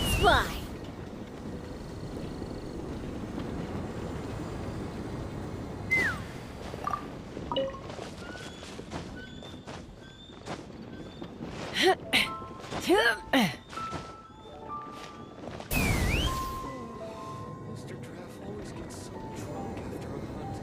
Let's fly! Mr. Draff always gets so drunk after a hunt.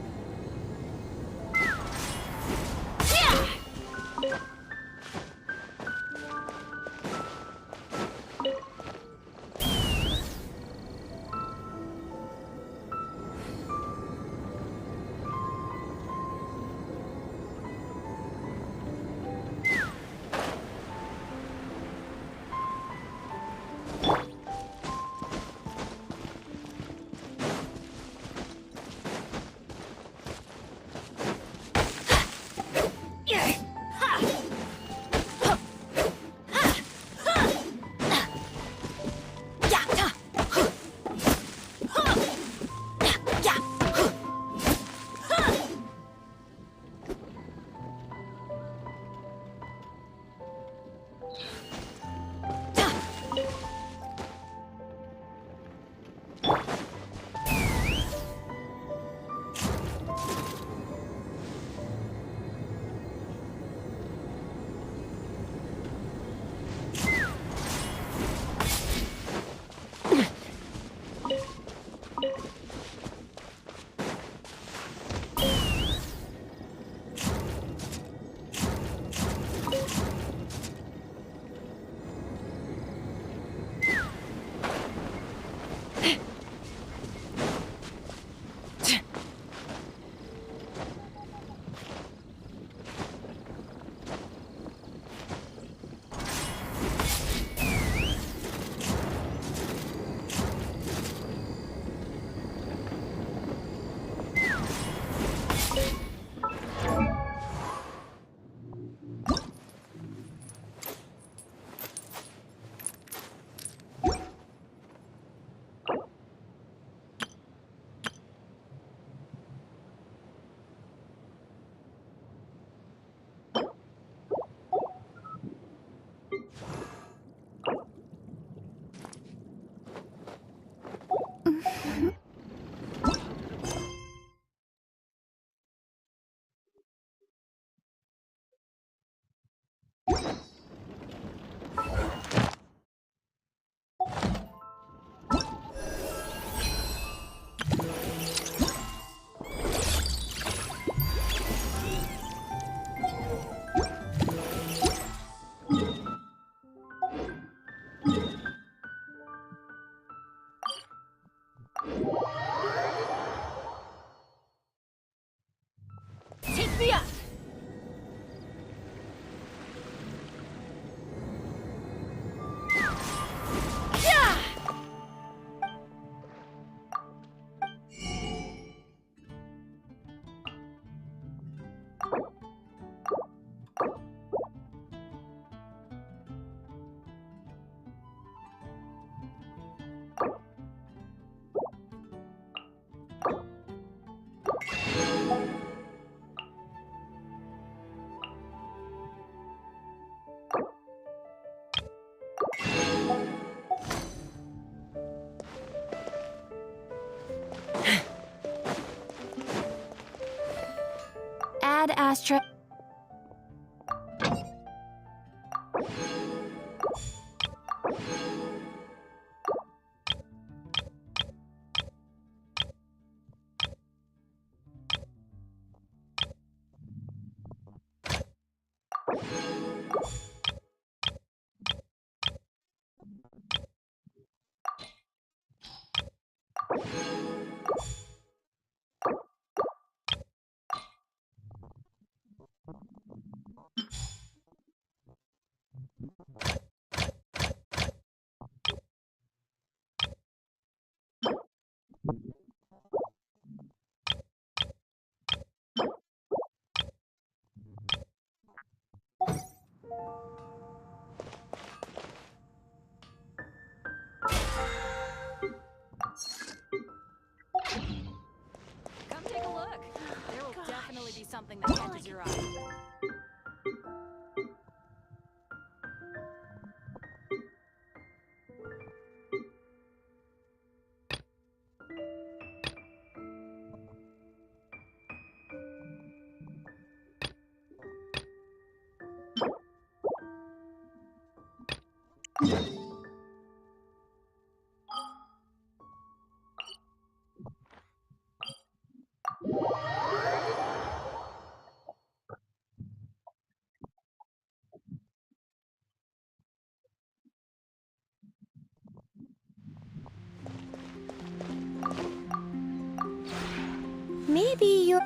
Take me up! Yeah! Add asterisk. Come take a look. There will definitely be something that catches your eye. Maybe you're...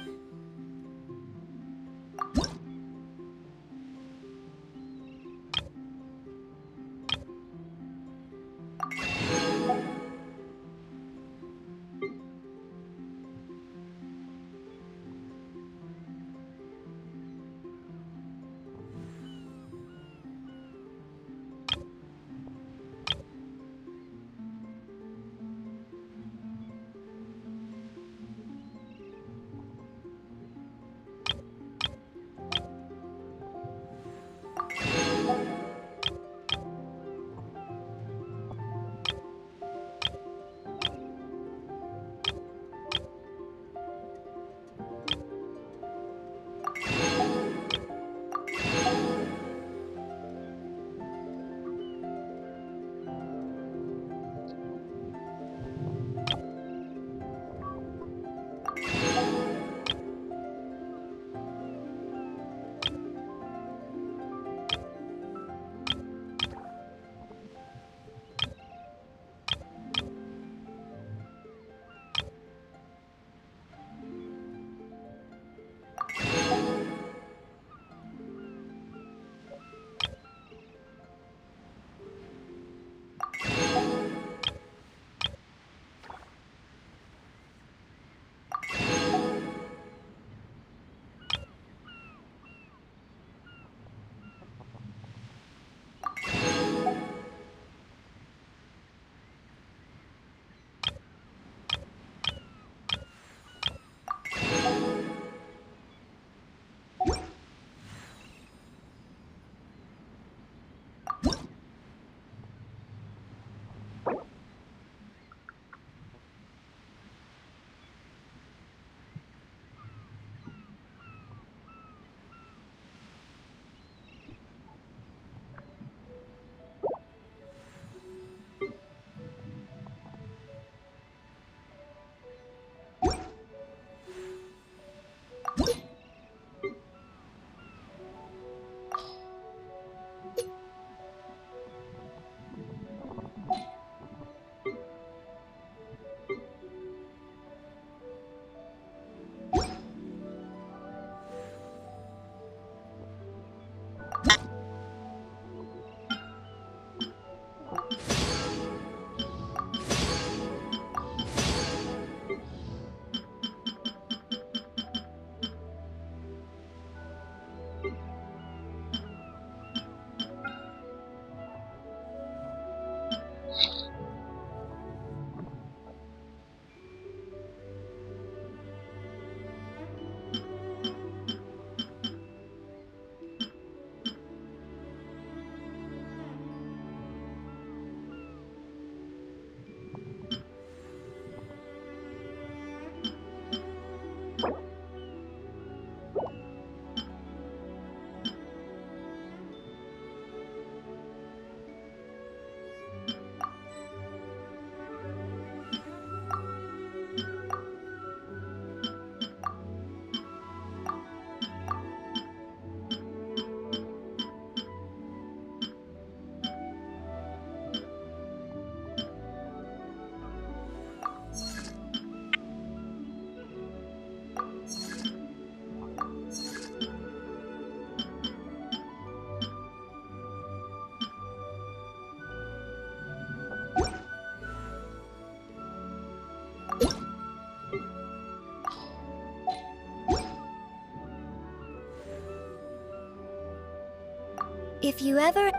If you ever...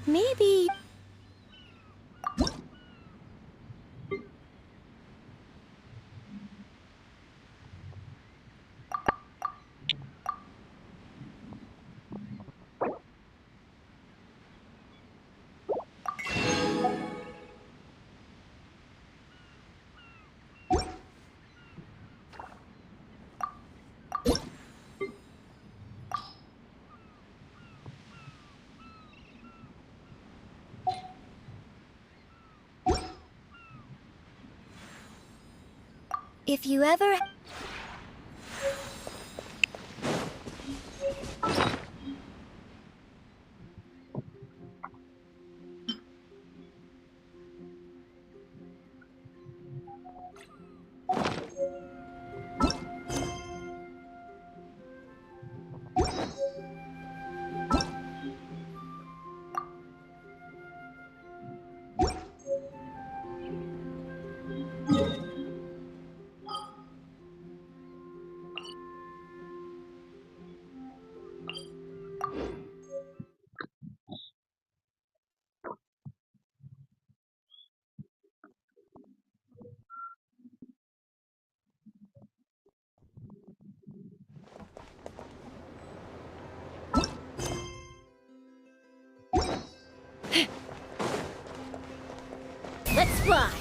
Maybe... If you ever... Let's fly!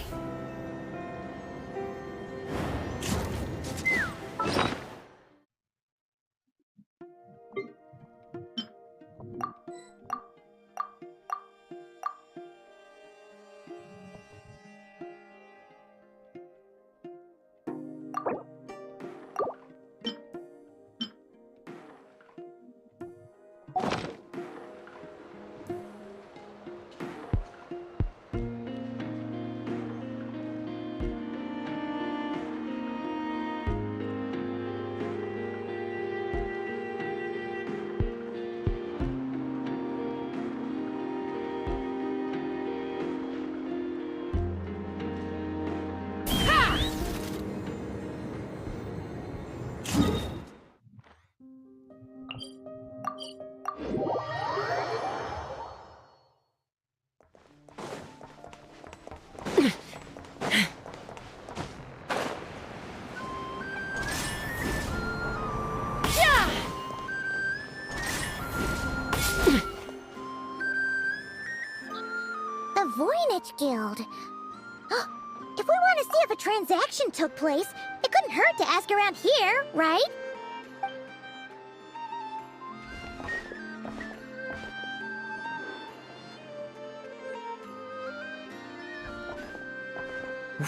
The Voynich Guild. If we want to see if a transaction took place, it couldn't hurt to ask around here, right?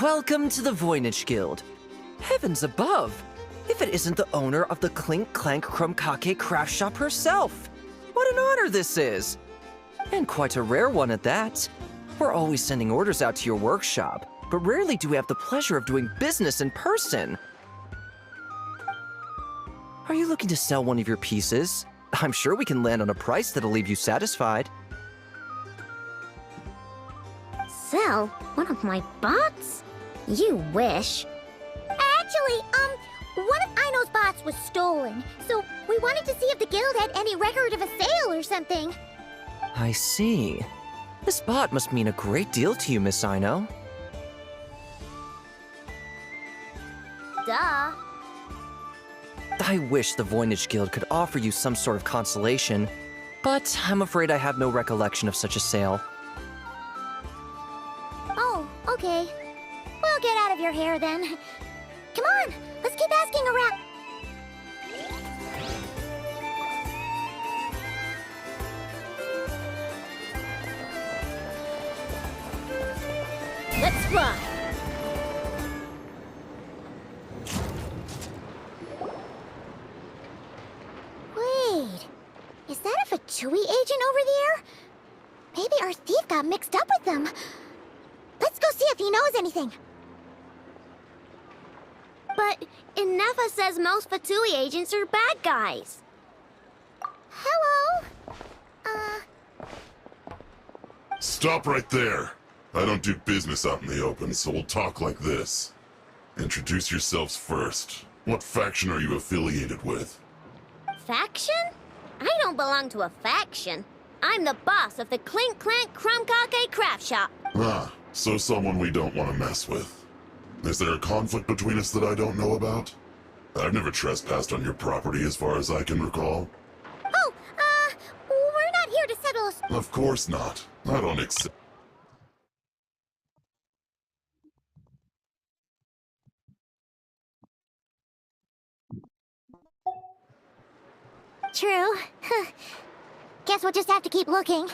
Welcome to the Voynich Guild. Heavens above! If it isn't the owner of the Clink Clank Krumkake craft shop herself! What an honor this is! And quite a rare one at that. We're always sending orders out to your workshop, but rarely do we have the pleasure of doing business in person. Are you looking to sell one of your pieces? I'm sure we can land on a price that'll leave you satisfied. Sell one of my bots? You wish. Actually, one of Aino's bots was stolen, so we wanted to see if the guild had any record of a sale or something. I see. This bot must mean a great deal to you, Miss Aino. Duh. I wish the Voynich Guild could offer you some sort of consolation, but I'm afraid I have no recollection of such a sale. Oh, okay. We'll get out of your hair then. Come on, let's keep asking around. Let's fly! Wait, is that a Fatui agent over there? Maybe our thief got mixed up with them. Let's go see if he knows anything. But Inefa says most Fatui agents are bad guys. Hello? Stop right there. I don't do business out in the open, so we'll talk like this. Introduce yourselves first. What faction are you affiliated with? Faction? I don't belong to a faction. I'm the boss of the Clink Clank Krumkake craft shop. Ah, so someone we don't want to mess with. Is there a conflict between us that I don't know about? I've never trespassed on your property as far as I can recall. Oh, we're not here to settle us. Of course not. I don't accept. True. Guess we'll just have to keep looking.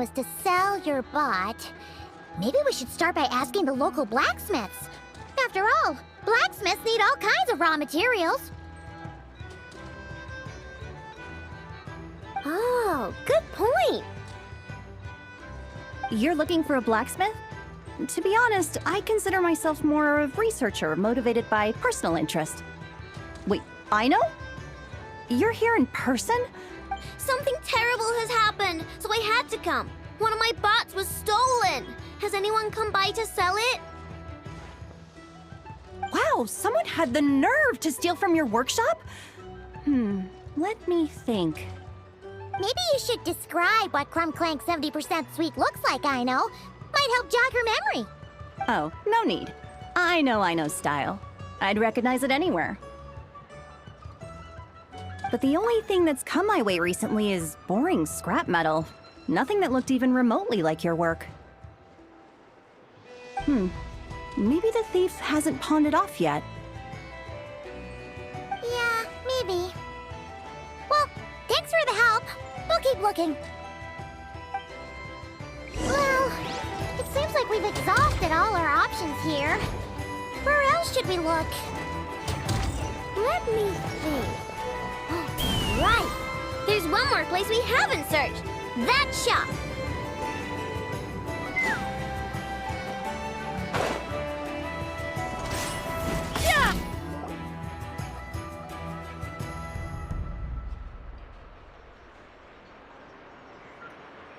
was to sell your bot, maybe we should start by asking the local blacksmiths. After all, blacksmiths need all kinds of raw materials. Oh, good point. You're looking for a blacksmith? To be honest, I consider myself more a researcher motivated by personal interest. Wait, I know? You're here in person? Something terrible has happened, so I had to come. One of my bots was stolen. Has anyone come by to sell it? Wow, someone had the nerve to steal from your workshop? Let me think. Maybe you should describe what Crumb Clank 70% sweet looks like, I know. Might help jog your memory. Oh, no need. I know style. I'd recognize it anywhere. But the only thing that's come my way recently is boring scrap metal. Nothing that looked even remotely like your work. Maybe the thief hasn't pawned it off yet. Yeah, maybe. Well, thanks for the help. We'll keep looking. Well, it seems like we've exhausted all our options here. Where else should we look? Let me think. Right! There's one more place we haven't searched. That shop.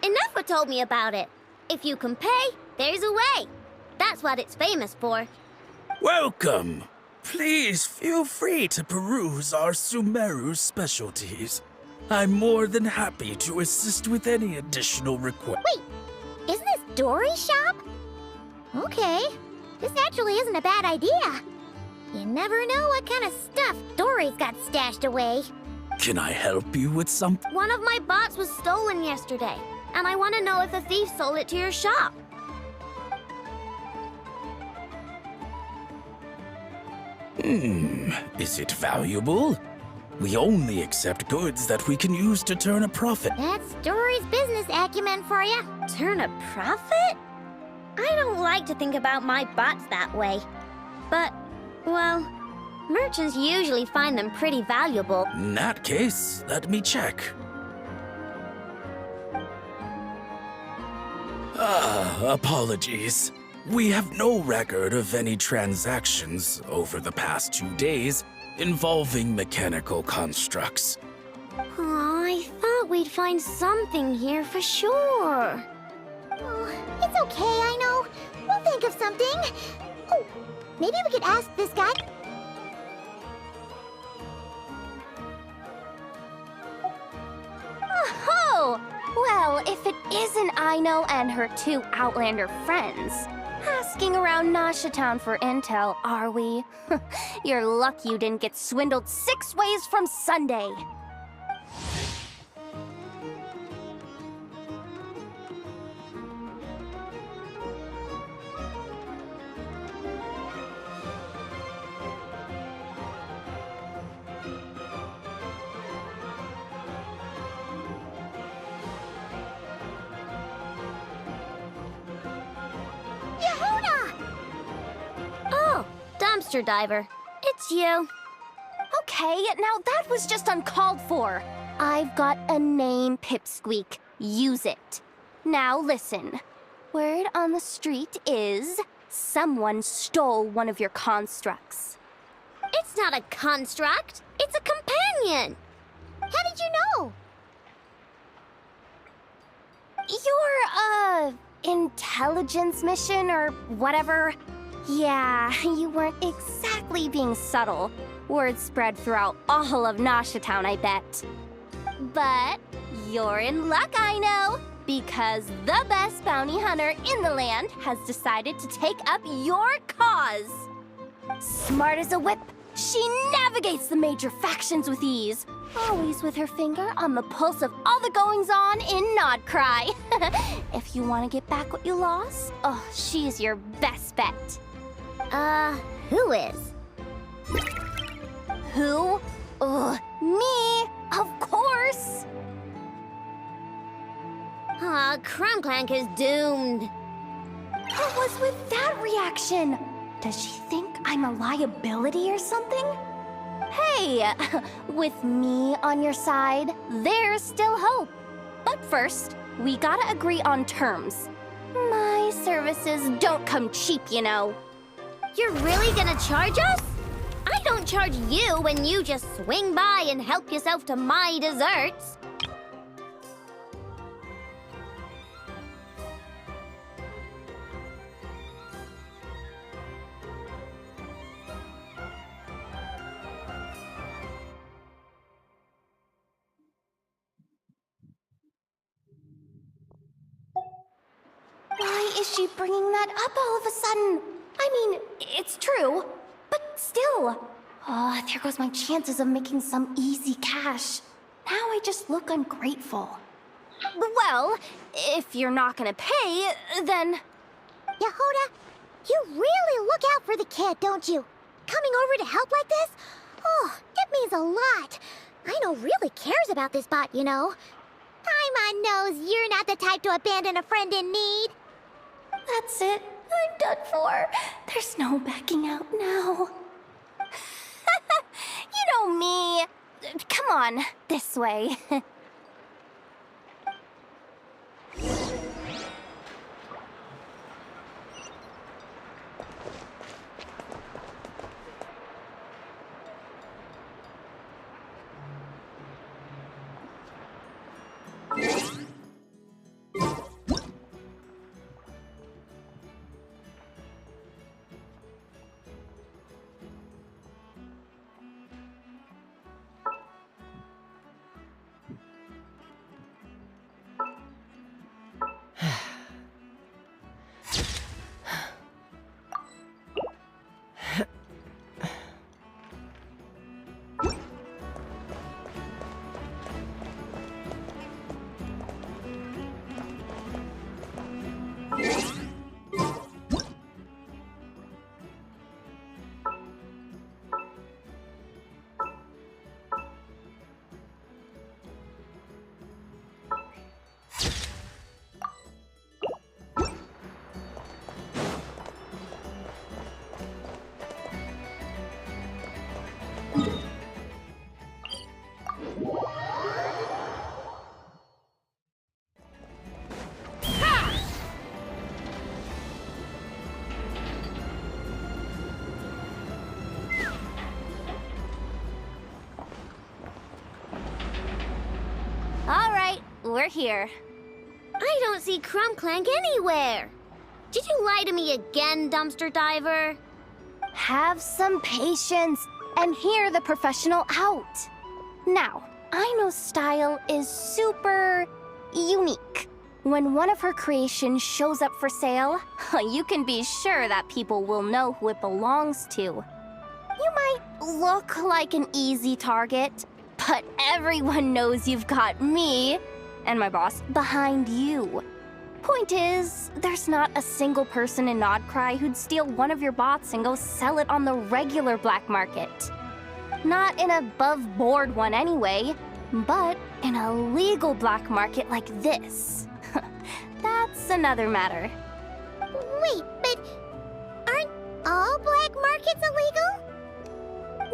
Enough told me about it. If you can pay, there's a way. That's what it's famous for. Welcome! Please feel free to peruse our Sumeru specialties. I'm more than happy to assist with any additional requests. Wait, isn't this Dory's shop? Okay, this actually isn't a bad idea. You never know what kind of stuff Dory's got stashed away. Can I help you with something? One of my bots was stolen yesterday, and I want to know if the thief sold it to your shop. Is it valuable? We only accept goods that we can use to turn a profit. That's Dory's business acumen for you. Turn a profit? I don't like to think about my bots that way. But, well, merchants usually find them pretty valuable. In that case, let me check. Apologies. We have no record of any transactions over the past 2 days involving mechanical constructs. Aw, I thought we'd find something here for sure. Oh, it's okay, I know. We'll think of something. Oh, maybe we could ask this guy. Oh, well, if it isn't Aino and her 2 Outlander friends. Asking around Nasha Town for intel, are we? You're lucky you didn't get swindled 6 ways from Sunday. Dumpster diver. It's you. Okay, now that was just uncalled for. I've got a name, Pipsqueak. Use it. Now listen. Word on the street is someone stole one of your constructs. It's not a construct. It's a companion. How did you know? Your, intelligence mission or whatever. Yeah, you weren't exactly being subtle. Word spread throughout all of Nasha Town, I bet. But you're in luck, I know, because the best bounty hunter in the land has decided to take up your cause. Smart as a whip, she navigates the major factions with ease, always with her finger on the pulse of all the goings-on in Nodcry. If you want to get back what you lost, oh, she's your best bet. Who is? Who? Me, of course. Aw, Crumbclank is doomed. What was with that reaction? Does she think I'm a liability or something? Hey, with me on your side, there's still hope. But first, we gotta agree on terms. My services don't come cheap, you know. You're really gonna charge us? I don't charge you when you just swing by and help yourself to my desserts. Why is she bringing that up all of a sudden? I mean, it's true, but still. Oh, there goes my chances of making some easy cash. Now I just look ungrateful. Well, if you're not gonna pay, then... Yehuda, you really look out for the kid, don't you? Coming over to help like this? Oh, it means a lot. Aino really cares about this bot, you know. Paimon knows you're not the type to abandon a friend in need. That's it. I'm done for. There's no backing out now. You know me. Come on, this way. All right, we're here. I don't see Crumbclank anywhere. Did you lie to me again, dumpster diver? Have some patience and hear the professional out. Now, Aino's style is super unique. When one of her creations shows up for sale, you can be sure that people will know who it belongs to. You might look like an easy target, but everyone knows you've got me and my boss behind you. Point is, there's not a single person in Nodcry who'd steal one of your bots and go sell it on the regular black market. Not an above-board one anyway, but in a legal black market like this. That's another matter. Wait, but aren't all black markets illegal?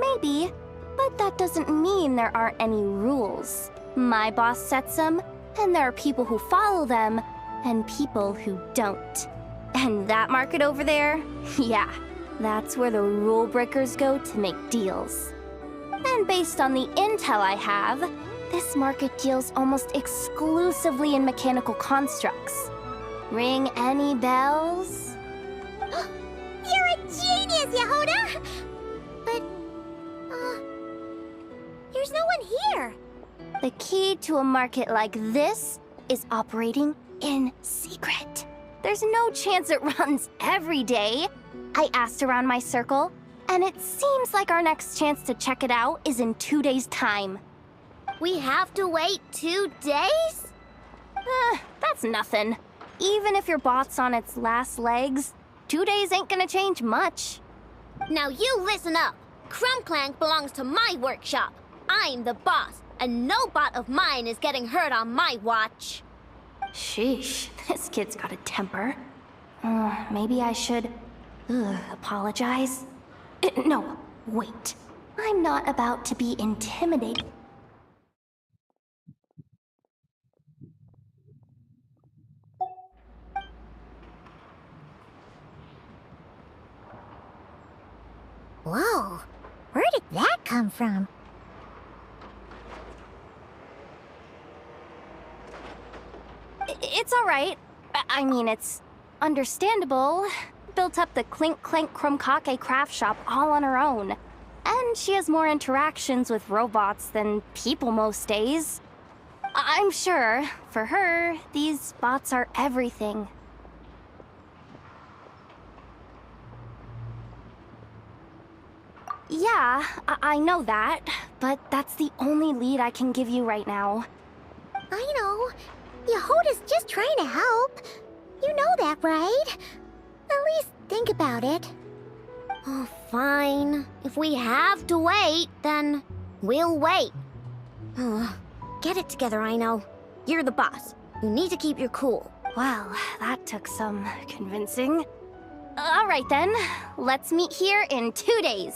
Maybe, but that doesn't mean there aren't any rules. My boss sets them, and there are people who follow them, and people who don't. And that market over there, yeah, that's where the rule breakers go to make deals. And based on the intel I have, this market deals almost exclusively in mechanical constructs. Ring any bells? You're a genius, Yehuda! But, there's no one here. The key to a market like this is operating in secret. There's no chance it runs every day. I asked around my circle, and it seems like our next chance to check it out is in 2 days' time. We have to wait 2 days? That's nothing. Even if your bot's on its last legs, 2 days ain't gonna change much. Now you listen up. Crumbclank belongs to my workshop. I'm the boss, and no bot of mine is getting hurt on my watch. Sheesh, this kid's got a temper. Maybe I should... apologize? No, wait. I'm not about to be intimidated. Whoa, where did that come from? It's alright. I mean, it's understandable. Built up the Clink Clank Krumkake craft shop all on her own. And she has more interactions with robots than people most days. I'm sure, for her, these bots are everything. Yeah, I know that, but that's the only lead I can give you right now. I know. Yehoda's just trying to help. You know that, right? At least think about it. Oh, fine. If we have to wait, then we'll wait. Get it together, I know. You're the boss. You need to keep your cool. Well, that took some convincing. All right then, let's meet here in 2 days.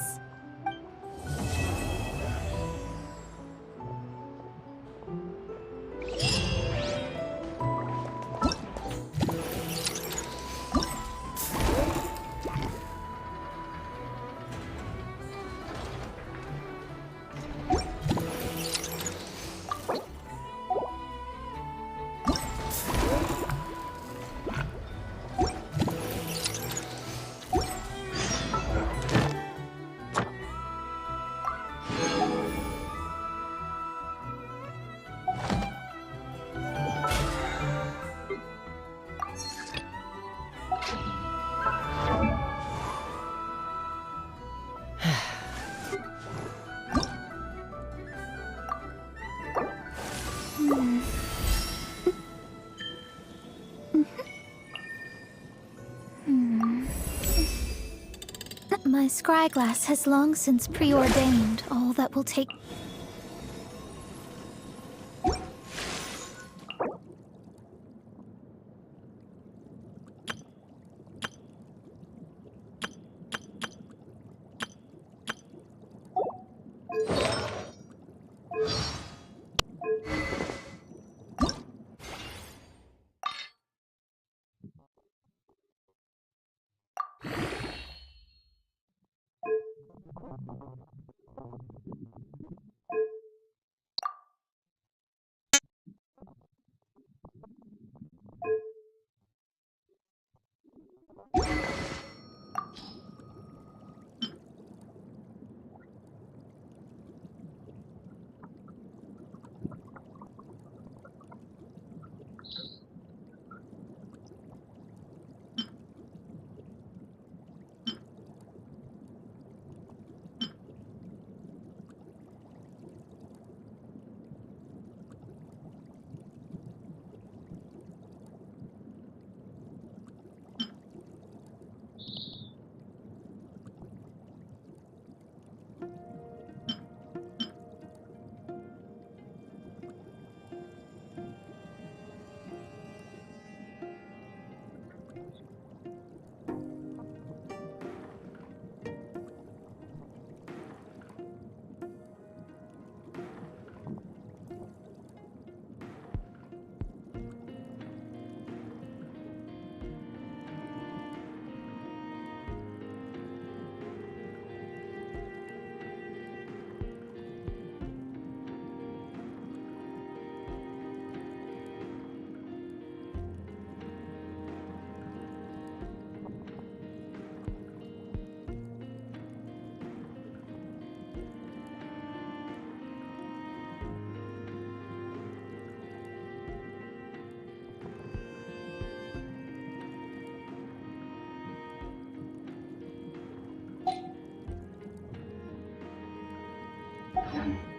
My scryglass has long since preordained all that will take...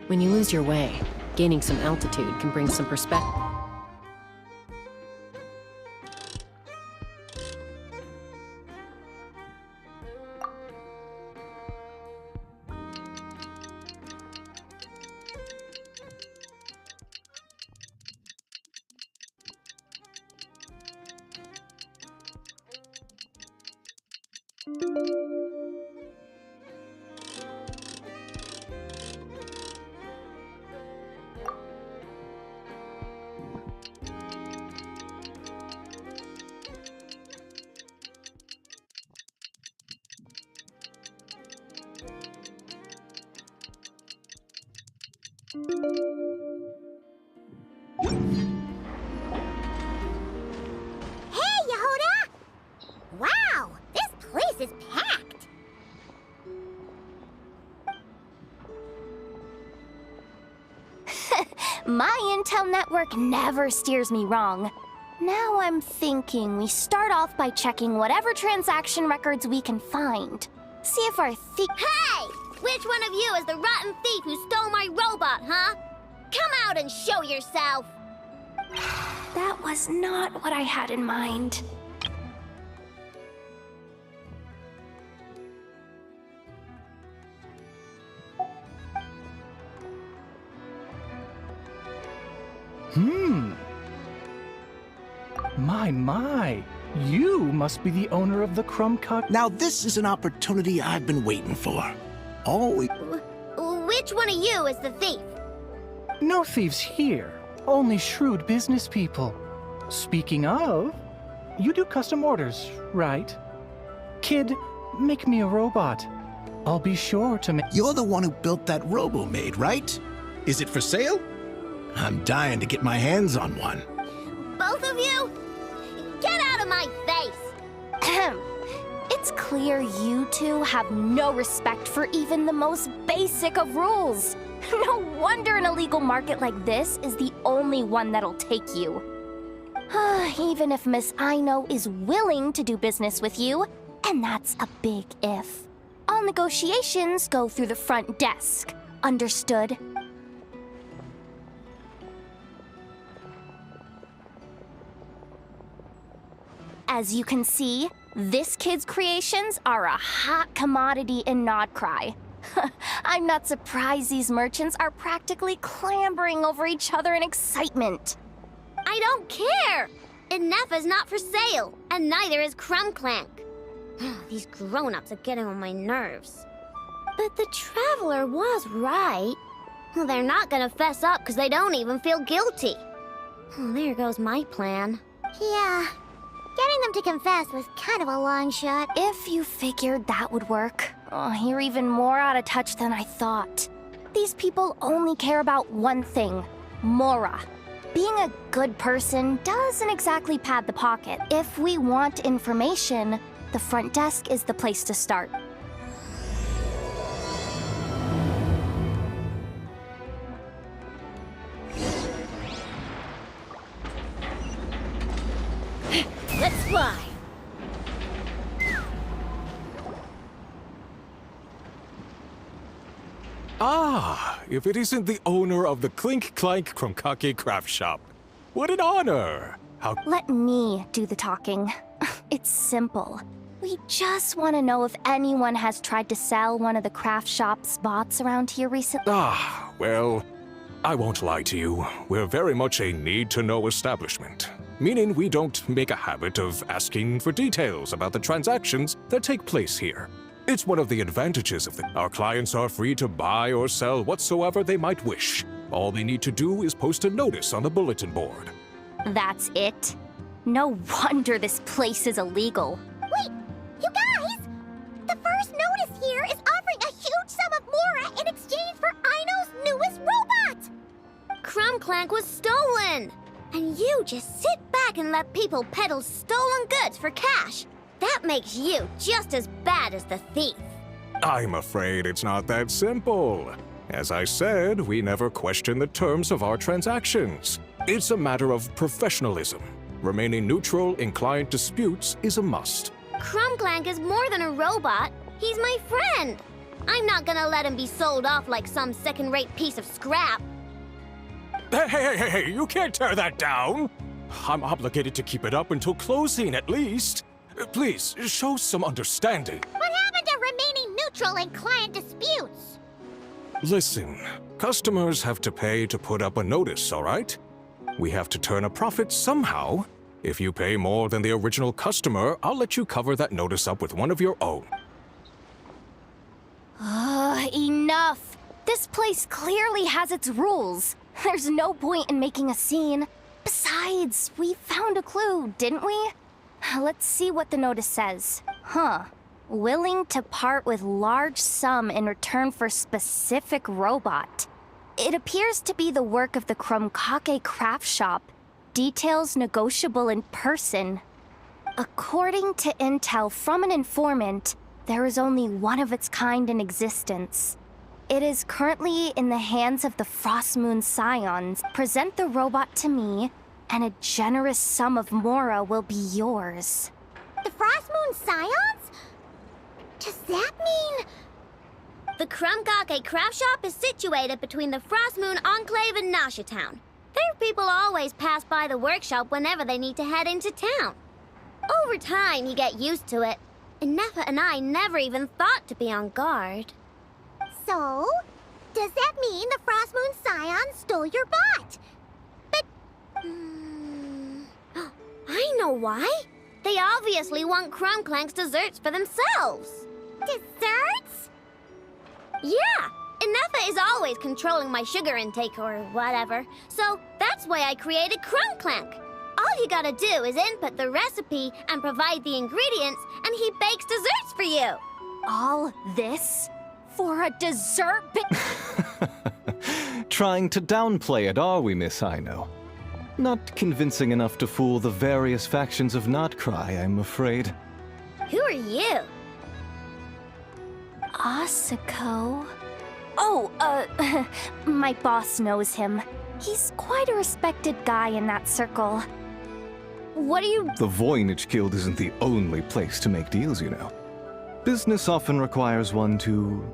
When you lose your way, gaining some altitude can bring some perspective. Hey, Yehuda! Wow, this place is packed. My intel network never steers me wrong. Now I'm thinking we start off by checking whatever transaction records we can find. See if our thief— Hey! Which one of you is the rotten thief who stole my robot, huh? Come out and show yourself! That was not what I had in mind. My. You must be the owner of the crumb cock. Now this is an opportunity I've been waiting for. Always. Which one of you is the thief? No thieves here. Only shrewd business people. Speaking of, you do custom orders, right? Kid, make me a robot. I'll be sure to make— You're the one who built that robo-maid, right? Is it for sale? I'm dying to get my hands on one. Both of you? Get out of my face! Ahem. It's clear you two have no respect for even the most basic of rules. No wonder an illegal market like this is the only one that'll take you. Even if Miss Aino is willing to do business with you, and that's a big if. All negotiations go through the front desk. Understood? As you can see, this kid's creations are a hot commodity in Nodcry. I'm not surprised these merchants are practically clambering over each other in excitement. I don't care! Enough is not for sale, and neither is Crumbclank. These grown-ups are getting on my nerves. But the Traveler was right. They're not gonna fess up because they don't even feel guilty. There goes my plan. Yeah. Getting them to confess was kind of a long shot. If you figured that would work, you're even more out of touch than I thought. These people only care about one thing, Mora. Being a good person doesn't exactly pad the pocket. If we want information, the front desk is the place to start. Let's fly! Ah, if it isn't the owner of the Clink Clank Kromkake Craft Shop. What an honor! How— Let me do the talking. It's simple. We just want to know if anyone has tried to sell one of the craft shop's bots around here recently. Ah, well, I won't lie to you. We're very much a need-to-know establishment. Meaning we don't make a habit of asking for details about the transactions that take place here. It's one of the advantages of our clients are free to buy or sell whatsoever they might wish. All they need to do is post a notice on the bulletin board. That's it? No wonder this place is illegal. Wait! You guys! The first notice here is offering a huge sum of Mora in exchange for Aino's newest robot! Crumbclank was stolen! And you just sit back and let people peddle stolen goods for cash. That makes you just as bad as the thief. I'm afraid it's not that simple. As I said, we never question the terms of our transactions. It's a matter of professionalism. Remaining neutral in client disputes is a must. Crumbclank is more than a robot. He's my friend. I'm not gonna let him be sold off like some second-rate piece of scrap. Hey, you can't tear that down! I'm obligated to keep it up until closing, at least. Please, show some understanding. What happened to remaining neutral in client disputes? Listen, customers have to pay to put up a notice, all right? We have to turn a profit somehow. If you pay more than the original customer, I'll let you cover that notice up with one of your own. Enough! This place clearly has its rules. There's no point in making a scene. Besides, we found a clue, didn't we? Let's see what the notice says. Willing to part with large sum in return for specific robot. It appears to be the work of the Krumkake craft shop. Details negotiable in person. According to intel from an informant, there is only one of its kind in existence. It is currently in the hands of the Frostmoon Scions. Present the robot to me, and a generous sum of Mora will be yours. The Frostmoon Scions? Does that mean... The Krumkake craft shop is situated between the Frostmoon Enclave and Nasha Town. Their people always pass by the workshop whenever they need to head into town. Over time, you get used to it. And Nefa and I never even thought to be on guard. So, does that mean the Frostmoon Scions stole your bot? But... I know why. They obviously want Krumklank's desserts for themselves. Desserts? Yeah, and Nefa is always controlling my sugar intake or whatever. So that's why I created Krumklank. All you gotta do is input the recipe and provide the ingredients, and he bakes desserts for you. All this? For a dessert Trying to downplay it, are we, Miss Aino? Not convincing enough to fool the various factions of Notcry, I'm afraid. Who are you? Asako? Oh, my boss knows him. He's quite a respected guy in that circle. What do you... The Voynich Guild isn't the only place to make deals, you know. Business often requires one to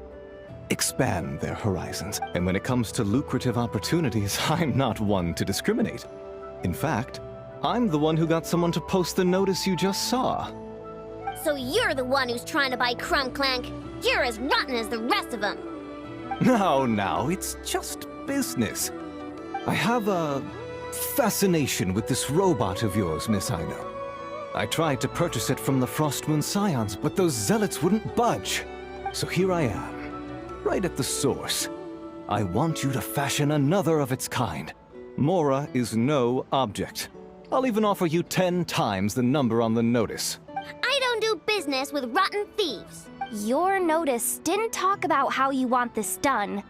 expand their horizons. And when it comes to lucrative opportunities, I'm not one to discriminate. In fact, I'm the one who got someone to post the notice you just saw. So you're the one who's trying to buy Krumklank. You're as rotten as the rest of them. Now, it's just business. I have a fascination with this robot of yours, Miss Aino. I tried to purchase it from the Frostmoon Scions, but those zealots wouldn't budge. So here I am, right at the source. I want you to fashion another of its kind. Mora is no object. I'll even offer you 10 times the number on the notice. I don't do business with rotten thieves. Your notice didn't talk about how you want this done.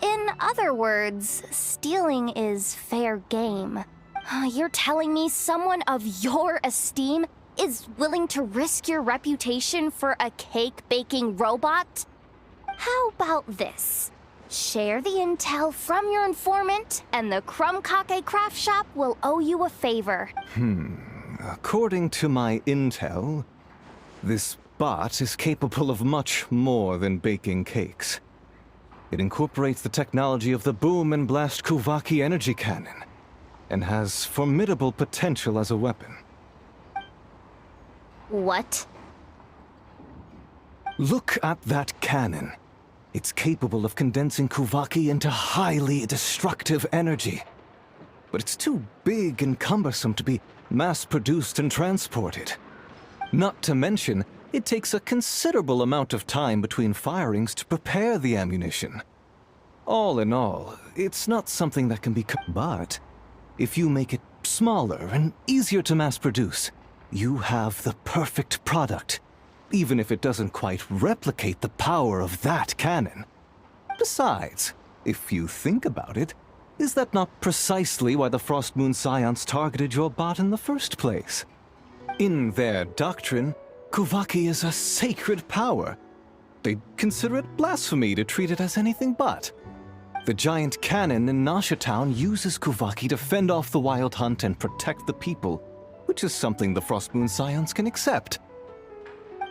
In other words, stealing is fair game. You're telling me someone of your esteem is willing to risk your reputation for a cake-baking robot? How about this? Share the intel from your informant, and the Krumkake craft shop will owe you a favor. According to my intel, this bot is capable of much more than baking cakes. It incorporates the technology of the Boom and Blast Kuvaki energy cannon, and has formidable potential as a weapon. What? Look at that cannon. It's capable of condensing Kuvaki into highly destructive energy. But it's too big and cumbersome to be mass-produced and transported. Not to mention, it takes a considerable amount of time between firings to prepare the ammunition. All in all, it's not something that can be... But if you make it smaller and easier to mass-produce, you have the perfect product, even if it doesn't quite replicate the power of that cannon. Besides, if you think about it, is that not precisely why the Frostmoon Scions targeted your bot in the first place? In their doctrine, Kuvaki is a sacred power. They'd consider it blasphemy to treat it as anything but. The giant cannon in Nasha Town uses Kuvaki to fend off the Wild Hunt and protect the people, which is something the Frostmoon Scions can accept.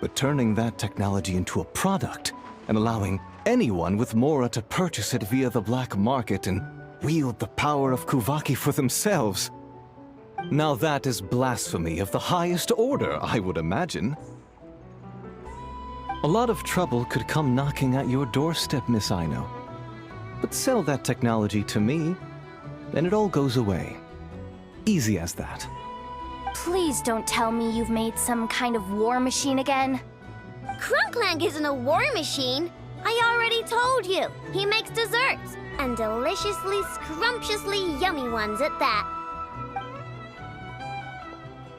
But turning that technology into a product and allowing anyone with Mora to purchase it via the black market and wield the power of Kuvaki for themselves. Now that is blasphemy of the highest order, I would imagine. A lot of trouble could come knocking at your doorstep, Miss Aino. But sell that technology to me, and it all goes away. Easy as that. Please don't tell me you've made some kind of war machine again. Crunklank isn't a war machine. I already told you. He makes desserts, and deliciously, scrumptiously yummy ones at that.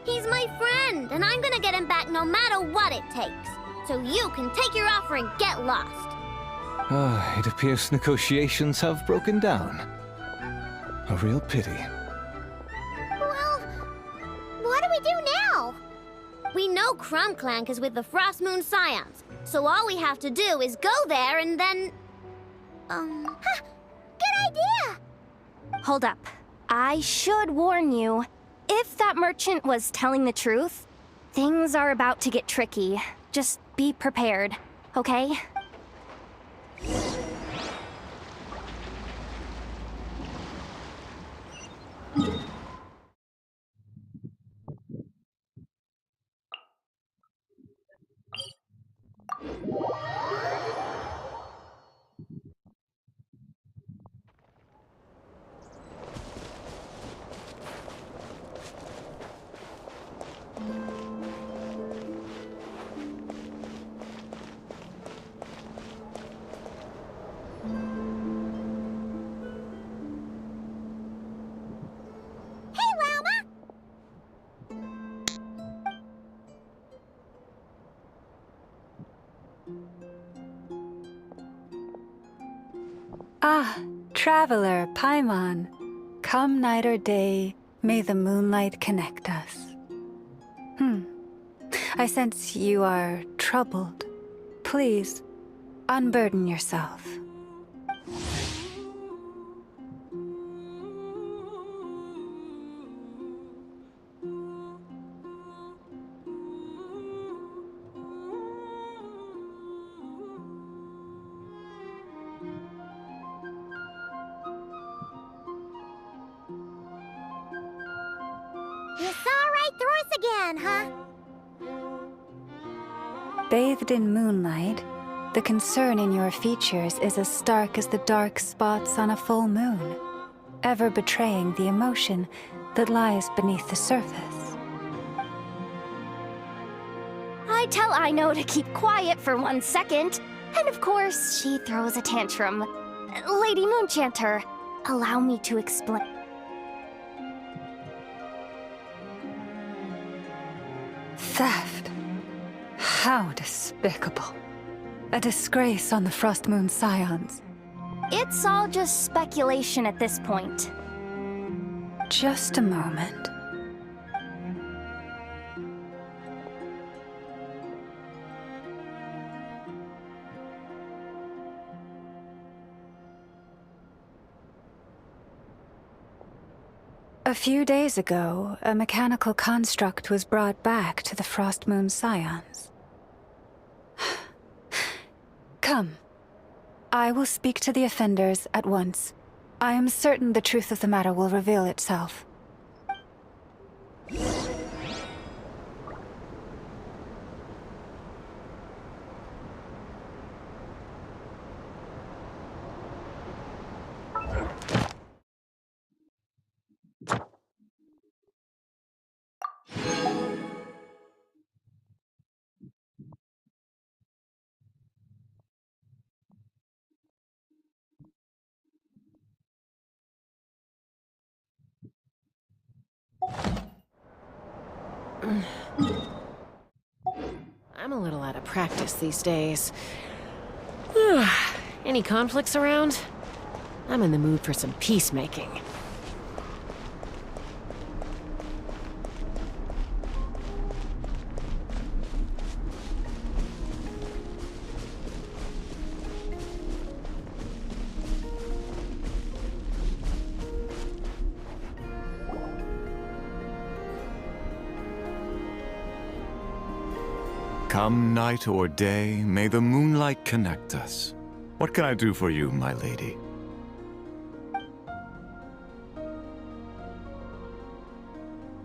He's my friend, and I'm gonna get him back no matter what it takes. So you can take your offer and get lost. It appears negotiations have broken down. A real pity. Well, what do we do now? We know Crunklank is with the Frost Moon Scions, so all we have to do is go there and then... good idea! Hold up. I should warn you. If that merchant was telling the truth, things are about to get tricky. Just be prepared, okay? Ah, traveler, Paimon. Come night or day, may the moonlight connect us. I sense you are troubled. Please, unburden yourself. You saw right through us again, huh? Bathed in moonlight, the concern in your features is as stark as the dark spots on a full moon, ever betraying the emotion that lies beneath the surface. I tell Aino to keep quiet for 1 second, and of course, she throws a tantrum. Lady Moonchanter, allow me to explain. Theft. How despicable. A disgrace on the Frost Moon Scions. It's all just speculation at this point. Just a moment. A few days ago, a mechanical construct was brought back to the Frost Moon Scions. Come. I will speak to the offenders at once. I am certain the truth of the matter will reveal itself. I'm a little out of practice these days. Any conflicts around? I'm in the mood for some peacemaking. Come night or day, may the moonlight connect us. What can I do for you, my lady?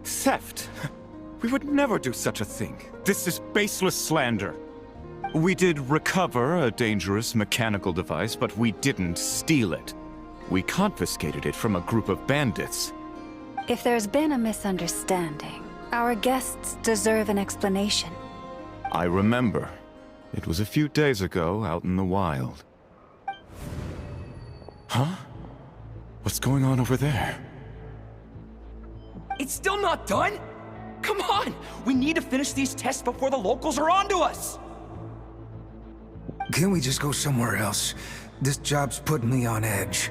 Theft! We would never do such a thing. This is baseless slander. We did recover a dangerous mechanical device, but we didn't steal it. We confiscated it from a group of bandits. If there's been a misunderstanding, Our guests deserve an explanation. I remember. It was a few days ago out in the wild. Huh? What's going on over there? It's still not done? Come on! We need to finish these tests before the locals are onto us! Can we just go somewhere else? This job's putting me on edge.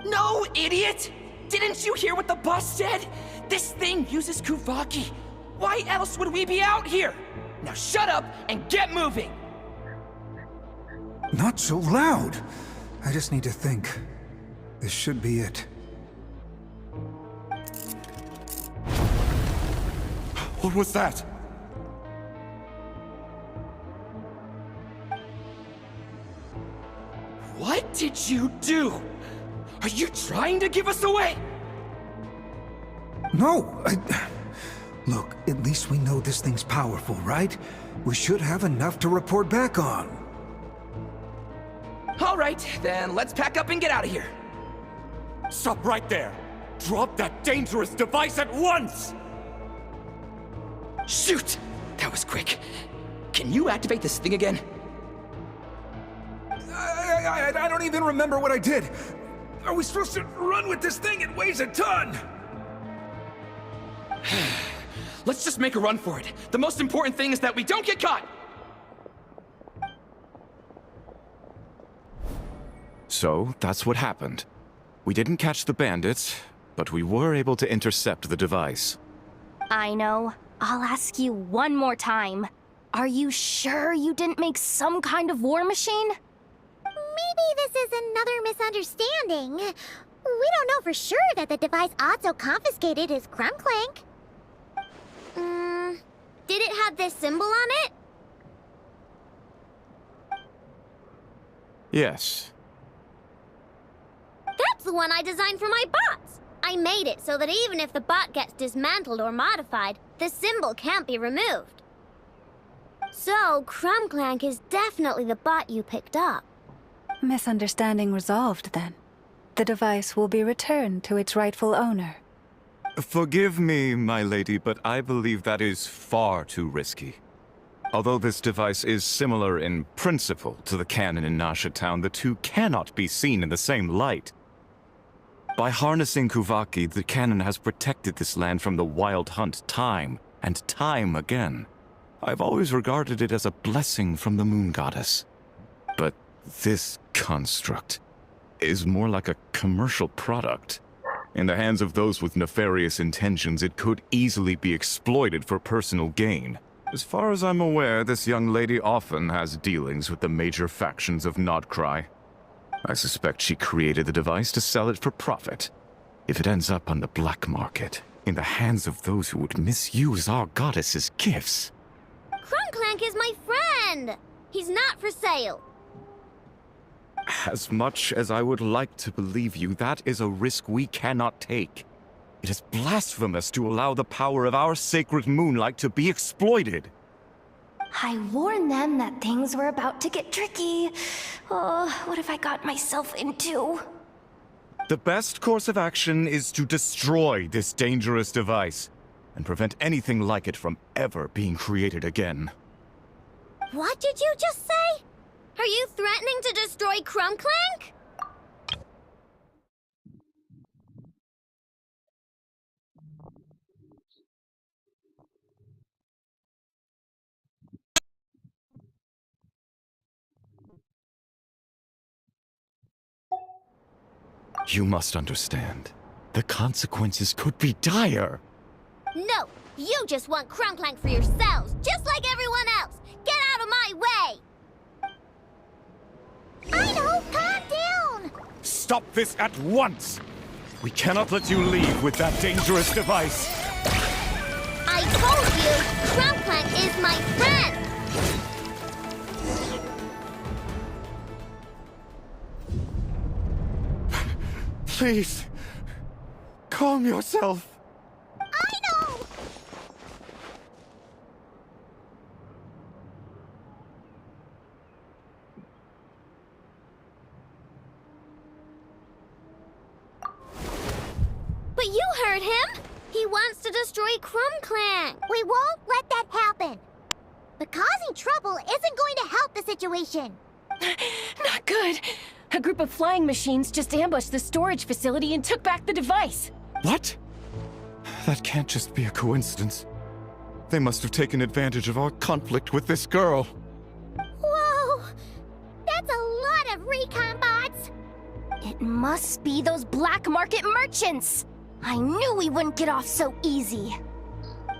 No, idiot! Didn't you hear what the boss said? This thing uses Kuvaki. Why else would we be out here? Now shut up and get moving! Not so loud! I just need to think. This should be it. What was that? What did you do? Are you trying to give us away? No! Look, at least we know this thing's powerful, right? We should have enough to report back on. All right, then let's pack up and get out of here. Stop right there! Drop that dangerous device at once! Shoot! That was quick. Can you activate this thing again? I don't even remember what I did. Are we supposed to run with this thing? It weighs a ton! Let's just make a run for it. The most important thing is that we don't get caught! So, that's what happened. We didn't catch the bandits, but we were able to intercept the device. I know. I'll ask you one more time. Are you sure you didn't make some kind of war machine? Maybe this is another misunderstanding. We don't know for sure that the device Otto confiscated is Krumclank. Did it have this symbol on it? Yes. That's the one I designed for my bots. I made it so that even if the bot gets dismantled or modified, the symbol can't be removed. So, Krumclank is definitely the bot you picked up. Misunderstanding resolved, then. The device will be returned to its rightful owner. Forgive me, my lady, but I believe that is far too risky. Although this device is similar in principle to the cannon in Nasha Town, the two cannot be seen in the same light. By harnessing Kuvaki, the cannon has protected this land from the wild hunt time and time again. I've always regarded it as a blessing from the moon goddess. But this construct is more like a commercial product. In the hands of those with nefarious intentions, it could easily be exploited for personal gain. As far as I'm aware, this young lady often has dealings with the major factions of Nodcry. I suspect she created the device to sell it for profit. If it ends up on the black market, in the hands of those who would misuse our goddess's gifts. Krumclank is my friend! He's not for sale. As much as I would like to believe you, that is a risk we cannot take. It is blasphemous to allow the power of our sacred moonlight to be exploited. I warned them that things were about to get tricky. Oh, what have I got myself into? The best course of action is to destroy this dangerous device and prevent anything like it from ever being created again. What did you just say? Are you threatening to destroy Krumclank? You must understand. The consequences could be dire. No, you just want Krumclank for yourselves, just like everyone else. Get out of my way! I know, calm down! Stop this at once! We cannot let you leave with that dangerous device! I told you, Krumclank is my friend! Please, calm yourself. I know! But you heard him! He wants to destroy Crumclang. We won't let that happen. But causing trouble isn't going to help the situation. Not good. A group of flying machines just ambushed the storage facility and took back the device. What? That can't just be a coincidence. They must have taken advantage of our conflict with this girl. Whoa! That's a lot of recon bots! It must be those black market merchants! I knew we wouldn't get off so easy.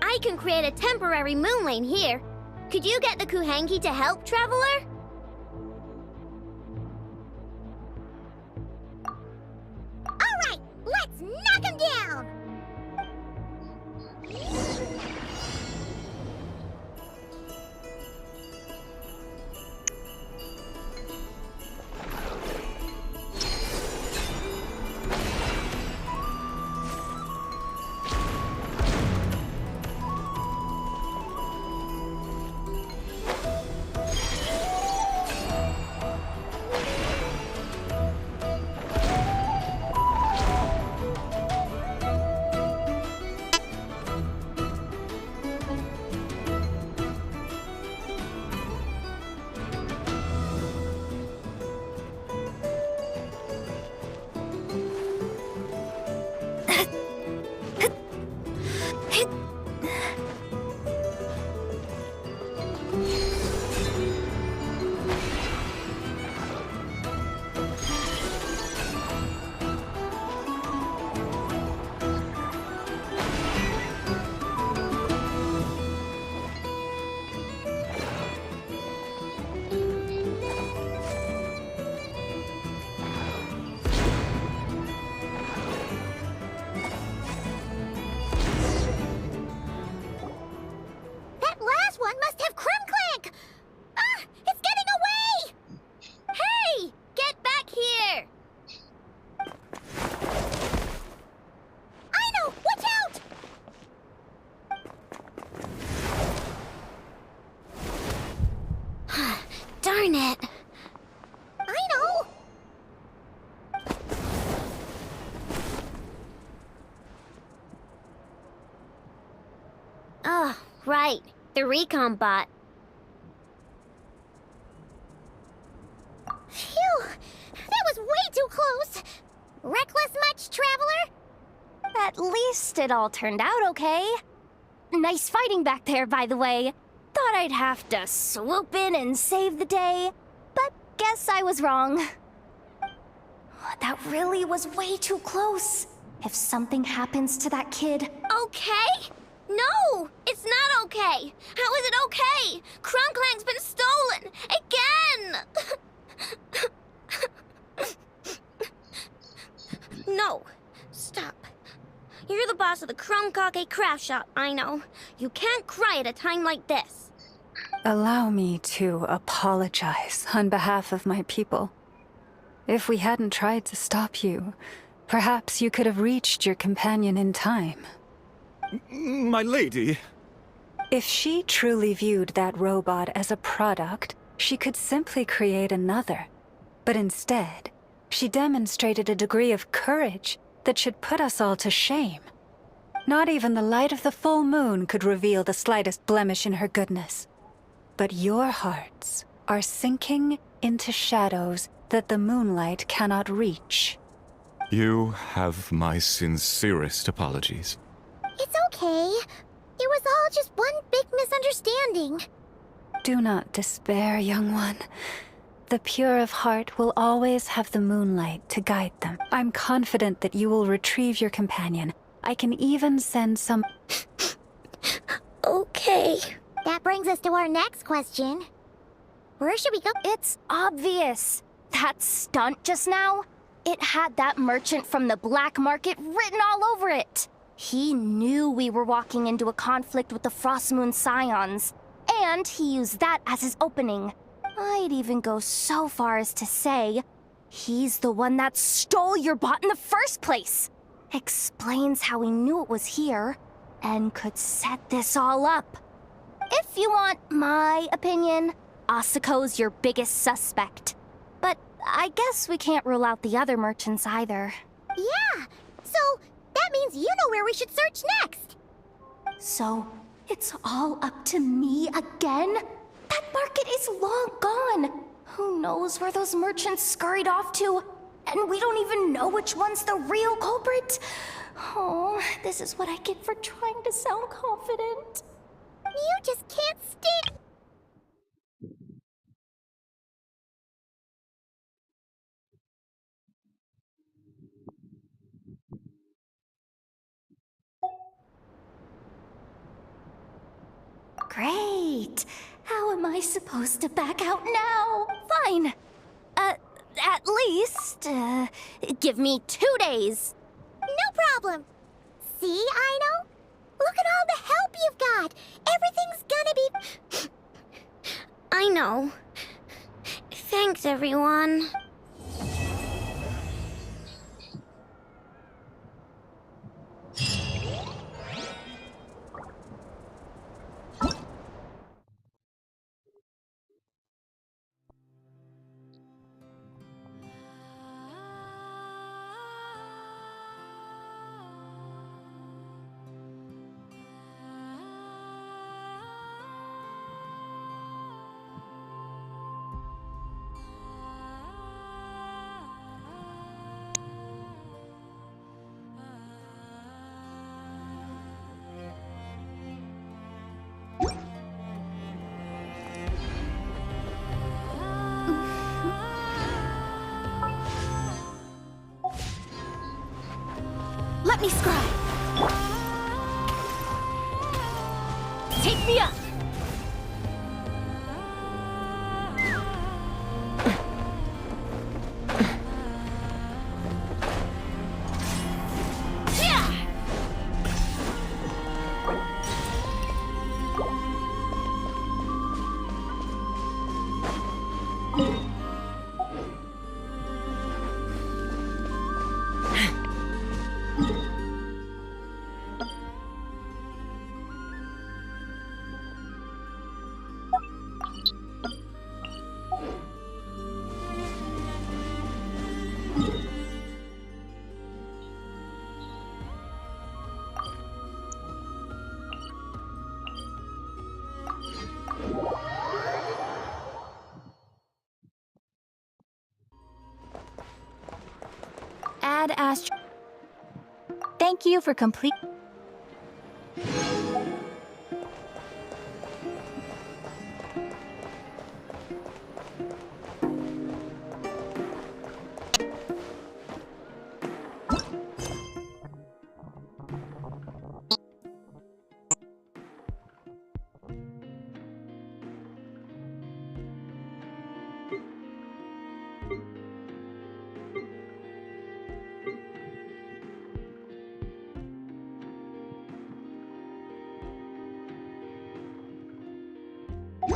I can create a temporary moon lane here. Could you get the Kuhangi to help, Traveler? Alright, let's knock him down! Darn it. I know. Oh, right. The recon bot. Phew! That was way too close! Reckless much, Traveler? At least it all turned out okay. Nice fighting back there, by the way. Thought I'd have to swoop in and save the day, but guess I was wrong. That really was way too close. If something happens to that kid... Okay? No! It's not okay! How is it okay? Crumclang's been stolen! Again! No. Stop. You're the boss of the Crumcake craft shop, I know. You can't cry at a time like this. Allow me to apologize on behalf of my people. If we hadn't tried to stop you, perhaps you could have reached your companion in time. My lady. If she truly viewed that robot as a product, she could simply create another. But instead, she demonstrated a degree of courage that should put us all to shame. Not even the light of the full moon could reveal the slightest blemish in her goodness. But your hearts are sinking into shadows that the moonlight cannot reach. You have my sincerest apologies. It's okay. It was all just one big misunderstanding. Do not despair, young one. The pure of heart will always have the moonlight to guide them. I'm confident that you will retrieve your companion. I can even send some... Okay. That brings us to our next question. Where should we go? It's obvious. That stunt just now, it had that merchant from the black market written all over it. He knew we were walking into a conflict with the Frostmoon Scions, and he used that as his opening. I'd even go so far as to say, he's the one that stole your bot in the first place. Explains how he knew it was here, and could set this all up. If you want my opinion, Asuko's your biggest suspect. But I guess we can't rule out the other merchants either. Yeah, so that means means you know where we should search next. So, it's all up to me again? That market is long gone. Who knows where those merchants scurried off to? And we don't even know which one's the real culprit. Oh, this is what I get for trying to sound confident. You just can't stand... Great. How am I supposed to back out now? Fine. At least, give me 2 days. No problem. See, Aino? Look at all the help you've got. Everything's gonna be... I know. Thanks, everyone. Let me scry. Take me up. Add Astro. Thank you for complete. You